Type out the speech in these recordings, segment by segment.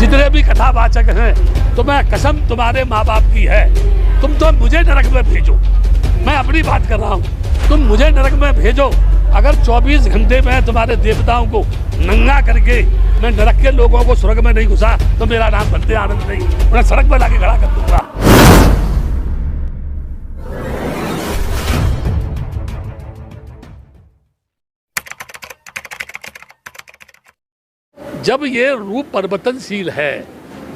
जितने भी कथावाचक हैं, तो मैं कसम तुम्हारे माँ बाप की है, तुम तो मुझे नरक में भेजो। मैं अपनी बात कर रहा हूँ, तुम मुझे नरक में भेजो। अगर 24 घंटे में तुम्हारे देवताओं को नंगा करके मैं नरक के लोगों को स्वर्ग में नहीं घुसा तो मेरा नाम बनते आनंद नहीं, उन्हें सड़क पर लाके खड़ा कर दूंगा। जब ये रूप परिवर्तनशील है,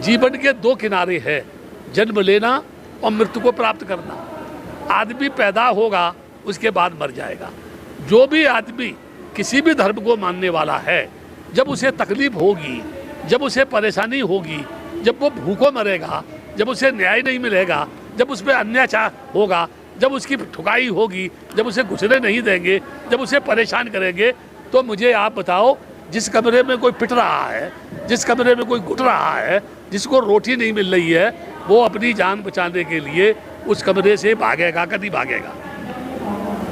जीवन के दो किनारे है, जन्म लेना और मृत्यु को प्राप्त करना। आदमी पैदा होगा, उसके बाद मर जाएगा। जो भी आदमी किसी भी धर्म को मानने वाला है, जब उसे तकलीफ होगी, जब उसे परेशानी होगी, जब वो भूखों मरेगा, जब उसे न्याय नहीं मिलेगा, जब उस पर अन्याचार होगा, जब उसकी ठुकाई होगी, जब उसे घुसने नहीं देंगे, जब उसे परेशान करेंगे, तो मुझे आप बताओ, जिस कमरे में कोई पिट रहा है, जिस कमरे में कोई घुट रहा है, जिसको रोटी नहीं मिल रही है, वो अपनी जान बचाने के लिए उस कमरे से भागेगा कि नहीं भागेगा?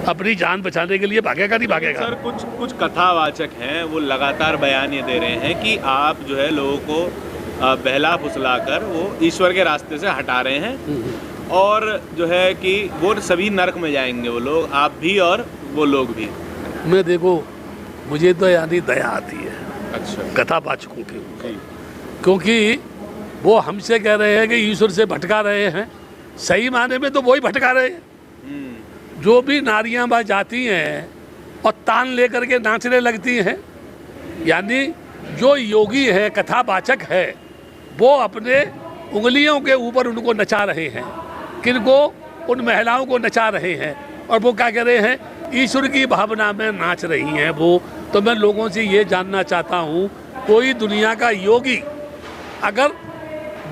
अपनी जान बचाने के लिए भागेगा नहीं भागेगा? सर, कुछ कथावाचक हैं, वो लगातार बयान ये दे रहे हैं कि आप जो है लोगों को बहला फुसला कर वो ईश्वर के रास्ते से हटा रहे हैं और जो है कि वो सभी नरक में जाएंगे, वो लोग, आप भी और वो लोग भी। मैं देखो, मुझे तो यानी दया आती है अच्छा कथावाचकों के ऊपर, क्योंकि वो हमसे कह रहे हैं कि ईश्वर से भटका रहे हैं। सही माने में तो वही भटका रहे हैं। जो भी नारियां वहाँ जाती हैं और तान लेकर के नाचने लगती हैं, यानी जो योगी है, कथावाचक है, वो अपने उंगलियों के ऊपर उनको नचा रहे हैं। किनको? उन महिलाओं को नचा रहे हैं। और वो क्या कह रहे हैं? ईश्वर की भावना में नाच रही हैं वो। तो मैं लोगों से ये जानना चाहता हूँ, कोई दुनिया का योगी अगर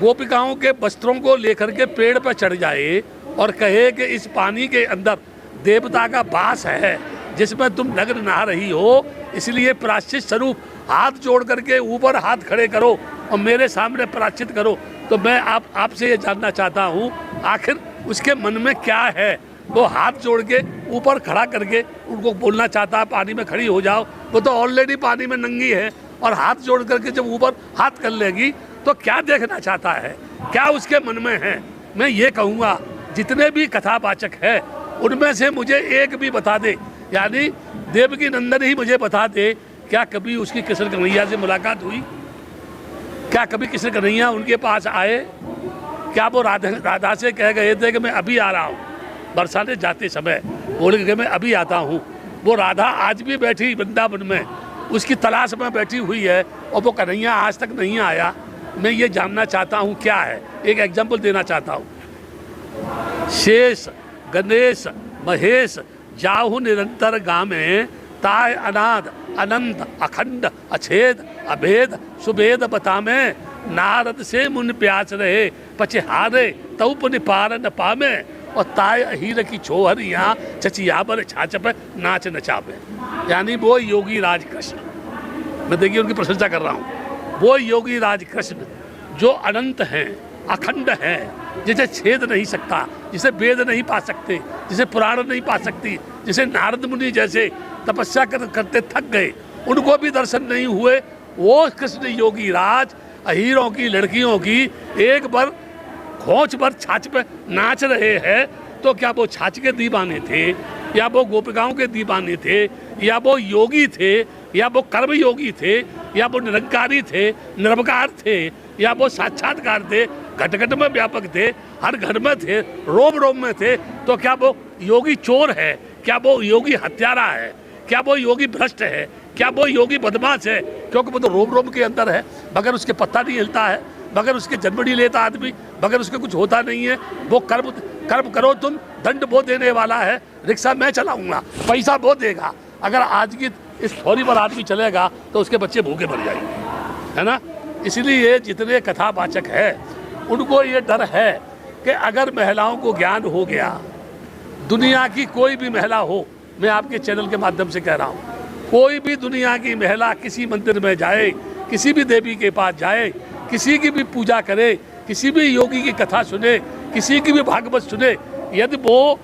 गोपिकाओं के वस्त्रों को लेकर के पेड़ पर चढ़ जाए और कहे कि इस पानी के अंदर देवता का वास है जिसमें तुम नग्न नहा रही हो, इसलिए प्रायश्चित स्वरूप हाथ जोड़ करके ऊपर हाथ खड़े करो और मेरे सामने प्रायश्चित करो, तो मैं आपसे ये जानना चाहता हूँ, आखिर उसके मन में क्या है? वो हाथ जोड़ के ऊपर खड़ा करके उनको बोलना चाहता है पानी में खड़ी हो जाओ, वो तो ऑलरेडी पानी में नंगी है, और हाथ जोड़ करके जब ऊपर हाथ कर लेगी तो क्या देखना चाहता है? क्या उसके मन में है? मैं ये कहूँगा, जितने भी कथावाचक है उनमें से मुझे एक भी बता दे, यानी देवकी नंदन ही मुझे बता दे, क्या कभी उसकी कृष्ण कन्हैया से मुलाकात हुई? क्या कभी कृष्ण कन्हैया उनके पास आए? क्या वो राधा से कह गए थे कि मैं अभी आ रहा हूँ? बरसाने जाते समय बोले कि मैं अभी आता हूँ। वो राधा आज भी बैठी वृंदावन में, उसकी तलाश में बैठी हुई है, और वो कन्हैया आज तक नहीं आया। मैं ये जानना चाहता हूँ क्या है। एक एग्जाम्पल देना चाहता हूँ। शेष गणेश महेश जाहु निरंतर गामे, ताय अनाद अनंत अखंड अछेद अभेद सुभेद बतामे, नारद से मुन प्यास रहे पचहारे तउप निपार न पामे, और ताय अहीर की छोहरियाँ चचियाबर छाछ पे नाच नचावे। यानी वो योगी राज कृष्ण, मैं देखिए उनकी प्रशंसा कर रहा हूँ, वो योगी राज कृष्ण जो अनंत हैं, अखंड हैं, जिसे छेद नहीं सकता, जिसे वेद नहीं पा सकते, जिसे पुराण नहीं पा सकती, जिसे नारद मुनि जैसे तपस्या करते थक गए, उनको भी दर्शन नहीं हुए, वो कृष्ण योगी राज अहीरों की लड़कियों की एक बार खोच पर छाछ पे नाच रहे हैं। तो क्या वो छाछ के दीवाने थे, या वो गोपिकाओं के दीवाने थे, या वो योगी थे, या वो कर्म योगी थे, या वो निरंकारी थे, निरवकार थे, या वो साक्षात्कार थे, घट घट में व्यापक थे, हर घर में थे, रोम रोम में थे? तो क्या वो योगी चोर है? क्या वो योगी हत्यारा है? क्या वो योगी भ्रष्ट है? क्या वो योगी बदमाश है? क्योंकि वो तो रोम रोम के अंदर है, बगैर उसके पत्ता नहीं हिलता है, बगैर उसके जन्म नहीं लेता आदमी, बगैर उसके कुछ होता नहीं है। वो कर्म करो तुम, दंड वो देने वाला है, रिक्शा मैं चलाऊंगा, पैसा वो देगा। अगर आज की इस थोड़ी पर आदमी चलेगा तो उसके बच्चे भूखे मर जाएंगे, है ना? इसलिए जितने कथावाचक है उनको ये डर है कि अगर महिलाओं को ज्ञान हो गया, दुनिया की कोई भी महिला हो, मैं आपके चैनल के माध्यम से कह रहा हूँ, कोई भी दुनिया की महिला किसी मंदिर में जाए, किसी भी देवी के पास जाए, किसी की भी पूजा करे, किसी भी योगी की कथा सुने, किसी की भी भागवत सुने, यदि वो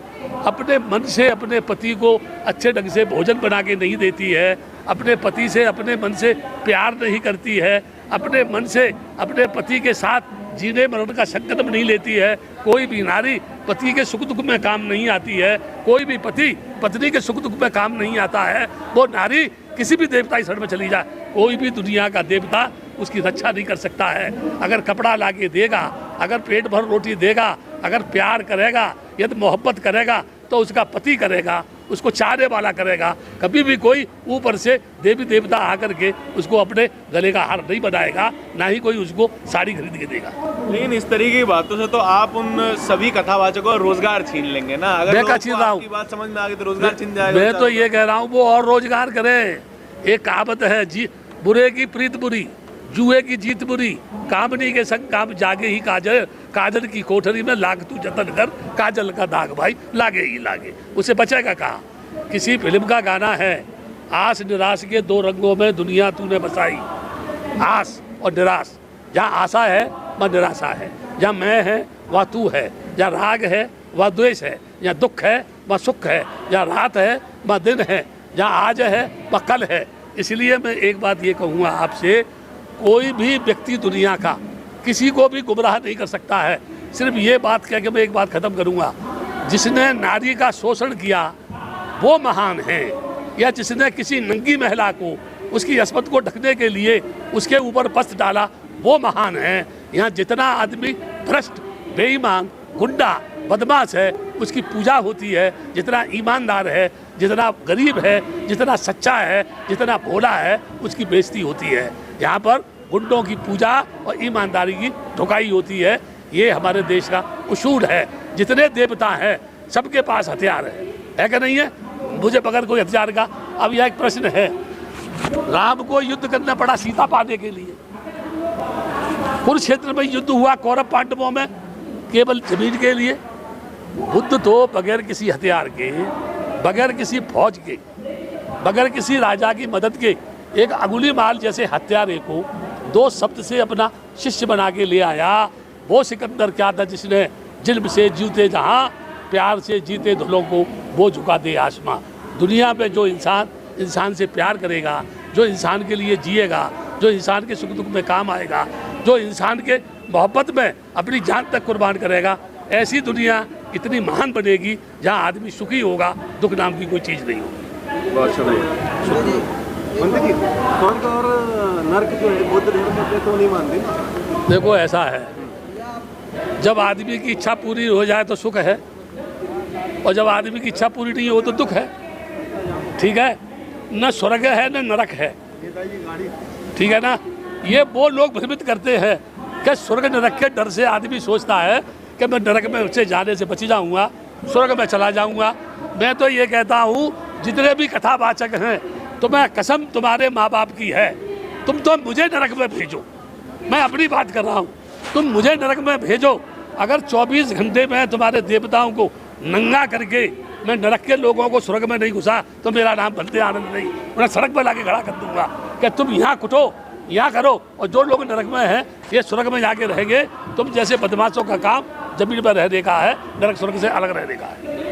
अपने मन से अपने पति को अच्छे ढंग से भोजन बना के नहीं देती है, अपने पति से अपने मन से प्यार नहीं करती है, अपने मन से अपने पति के साथ जीने मरण का संकल्प नहीं लेती है, कोई भी नारी पति के सुख दुख में काम नहीं आती है, कोई भी पति पत्नी के सुख दुख में काम नहीं आता है, वो नारी किसी भी देवता की शरण में चली जाए, कोई भी दुनिया का देवता उसकी रक्षा नहीं कर सकता है। अगर कपड़ा ला के देगा, अगर पेट भर रोटी देगा, अगर प्यार करेगा, यदि मोहब्बत करेगा तो उसका पति करेगा, उसको चाहने वाला करेगा। कभी भी कोई ऊपर से देवी देवता आकर के उसको अपने गले का हार नहीं बनाएगा, ना ही कोई उसको साड़ी खरीद के देगा। लेकिन इस तरीके की बातों से तो आप उन सभी कथावाचकों का रोजगार छीन लेंगे ना। अगर मैं क्या छीन रहा हूँ? आपकी बात समझ में आ गई तो रोजगार छीन जाएगा। मैं तो ये कह रहा हूँ वो और रोजगार करें। एक कहावत है, जी बुरे की प्रीत बुरी, जुए की जीत बुरी, कामनी के संग काम जागे ही काजल, काजल की कोठरी में लाग तू जतन कर, काजल का दाग भाई लागे ही लागे। उसे बचेगा कहाँ? किसी फिल्म का गाना है, आस निराश के दो रंगों में दुनिया तूने बसाई। आस और निराश, जहाँ आशा है वहाँ निराशा है, जहाँ मैं है वहाँ तू है, जहाँ राग है वहाँ द्वेष है, जहाँ दुख है वहाँ सुख है, जहाँ रात है वहाँ दिन है, जहाँ आज है वहाँ कल है। इसलिए मैं एक बात ये कहूँगा आपसे, कोई भी व्यक्ति दुनिया का किसी को भी गुमराह नहीं कर सकता है। सिर्फ ये बात कह के मैं एक बात ख़त्म करूँगा, जिसने नारी का शोषण किया वो महान है, या जिसने किसी नंगी महिला को उसकी अस्मत को ढकने के लिए उसके ऊपर वस्त्र डाला वो महान है। यहाँ जितना आदमी भ्रष्ट, बेईमान, गुंडा, बदमाश है उसकी पूजा होती है, जितना ईमानदार है, जितना गरीब है, जितना सच्चा है, जितना भोला है उसकी बेइज्जती होती है। यहाँ पर गुंडों की पूजा और ईमानदारी की ठुकाई होती है। ये हमारे देश का उसूल है। जितने देवता हैं सबके पास हथियार है कि नहीं है? मुझे बगैर कोई हथियार का। अब यह एक प्रश्न है, राम को युद्ध करना पड़ा सीता पाने के लिए। कुरुक्षेत्र में युद्ध हुआ कौरव पांडवों में केवल जमीन के लिए। बुद्ध तो बगैर किसी हथियार के, बगैर किसी फौज के, बगैर किसी राजा की मदद के एक अंगुलीमाल जैसे हत्यारे को दो शब्द से अपना शिष्य बना के ले आया। वो सिकंदर क्या था जिसने जुल्म से जीते जहाँ, प्यार से जीते धुलों को वो झुका दे आसमां। दुनिया पे जो इंसान से प्यार करेगा, जो इंसान के लिए जिएगा, जो इंसान के सुख दुख में काम आएगा, जो इंसान के मोहब्बत में अपनी जान तक कुर्बान करेगा, ऐसी दुनिया इतनी महान बनेगी जहाँ आदमी सुखी होगा, दुख नाम की कोई चीज़ नहीं होगी। बहुत शुक्रिया। स्वर्ग और नर्क जो है बुद्ध धर्म में तो नहीं मानते। देखो ऐसा है, जब आदमी की इच्छा पूरी हो जाए तो सुख है, और जब आदमी की इच्छा पूरी नहीं हो तो दुख है। ठीक है, न स्वर्ग है न नरक है, ठीक है ना। ये वो लोग भ्रमित करते हैं कि स्वर्ग नरक के डर से आदमी सोचता है कि मैं नरक में उससे जाने से बच जाऊंगा, स्वर्ग में चला जाऊंगा। मैं तो ये कहता हूँ, जितने भी कथावाचक हैं, तुम्हें कसम तुम्हारे माँ बाप की है, तुम तो मुझे नरक में भेजो। मैं अपनी बात कर रहा हूँ, तुम मुझे नरक में भेजो। अगर 24 घंटे में तुम्हारे देवताओं को नंगा करके मैं नरक के लोगों को स्वर्ग में नहीं घुसा तो मेरा नाम बनते आनंद नहीं। मैं सड़क पर लाके खड़ा कर दूंगा कि तुम यहाँ कुटो, यहाँ करो, और जो लोग नरक में हैं ये स्वर्ग में जाके रहेंगे। तुम जैसे बदमाशों का काम जमीन पर रहने का है, नरक स्वर्ग से अलग रहने का है।